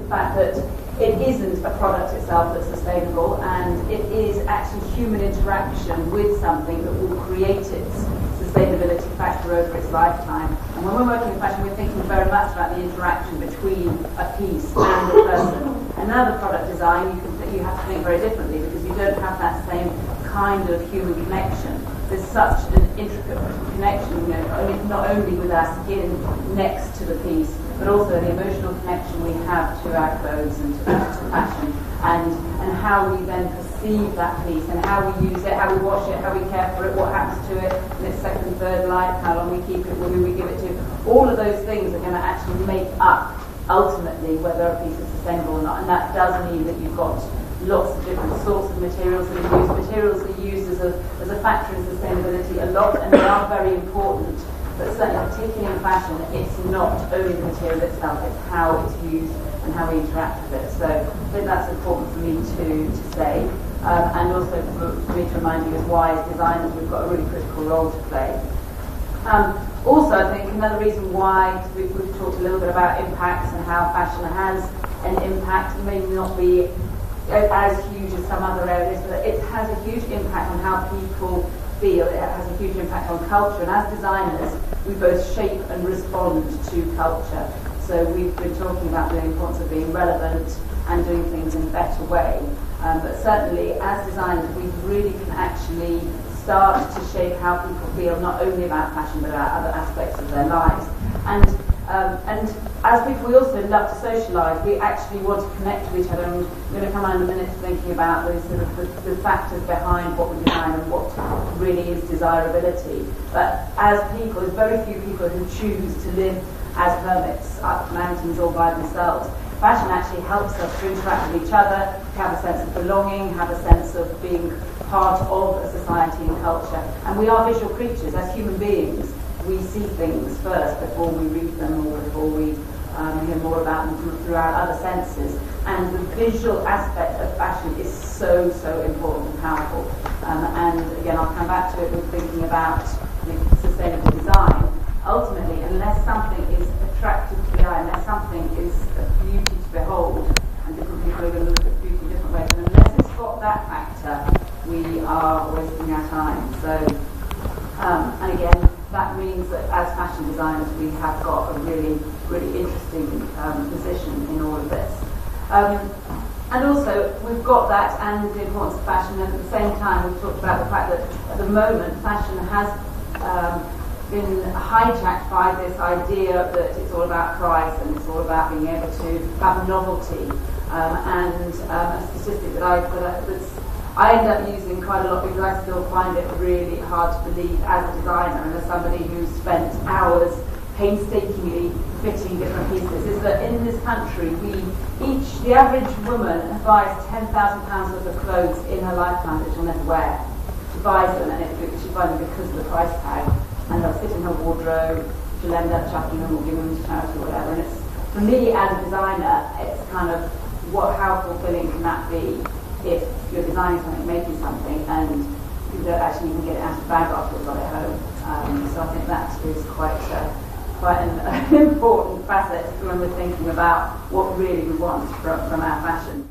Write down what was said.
fact that it isn't a product itself that's sustainable, and it is actually human interaction with something that will create its sustainability factor over its lifetime. And when we're working in fashion, we're thinking very much about the interaction between a piece and a person. And now the product design, you have to think very differently, because you don't have that same kind of human connection. There's such an intricate connection, not only with our skin next to the piece, but also the emotional connection we have to our clothes and to fashion, and how we then perceive that piece, and how we use it, how we wash it, how we care for it, what happens to it in its second, third life, how long we keep it, who we give it to. All of those things are going to actually make up, ultimately, whether a piece is sustainable or not. And that does mean that you've got lots of different sorts of materials that are used. Materials are used as a factor in sustainability a lot, and they are very important. But certainly, particularly in fashion, it's not only the material itself, it's how it's used and how we interact with it. So I think that's important for me to say. And also for me to remind you as why, as designers, we've got a really critical role to play. Also, I think another reason why we've talked a little bit about impacts and how fashion has an impact, may not be as huge as some other areas, but it has a huge impact on how people feel. It has a huge impact on culture, and as designers, we both shape and respond to culture. So we've been talking about the importance of being relevant and doing things in a better way. But certainly, as designers, we really can actually start to shape how people feel, not only about fashion, but about other aspects of their lives. And as people, we also love to socialise. We actually want to connect with each other. And we're going to come on in a minute thinking about the sort of the factors behind what we design and what really is desirability. But as people, there's very few people who choose to live as hermits up mountains all by themselves. Fashion actually helps us to interact with each other, have a sense of belonging, have a sense of being part of a society and culture. And we are visual creatures as human beings. We see things first before we read them or before we hear more about them through our other senses. And the visual aspect of fashion is so, so important and powerful. And again, I'll come back to it with thinking about sustainable design. Ultimately, unless something is attractive to the eye, unless something is a beauty to behold, and different people are going to look at beauty in different ways, and unless it's got that factor, we are wasting our time. So, and again, that means that as fashion designers, we have got a really, really interesting position in all of this. And also, we've got that and the importance of fashion, and at the same time, we've talked about the fact that at the moment, fashion has been hijacked by this idea that it's all about price and it's all about being able to have novelty. And a statistic that I end up using quite a lot because I still find it really hard to believe as a designer and as somebody who's spent hours painstakingly fitting different pieces, is that in this country, the average woman buys £10,000 worth of clothes in her lifetime that she'll never wear. She buys them, and she buys them because of the price tag, and they'll sit in her wardrobe. She'll end up chucking them or giving them to charity or whatever. And it's, for me as a designer, it's kind of how fulfilling can that be if you're designing something, making something, and you don't actually even get it out of the bag after you've got it home. So I think that is quite an important facet when we're thinking about what really we want from our fashion.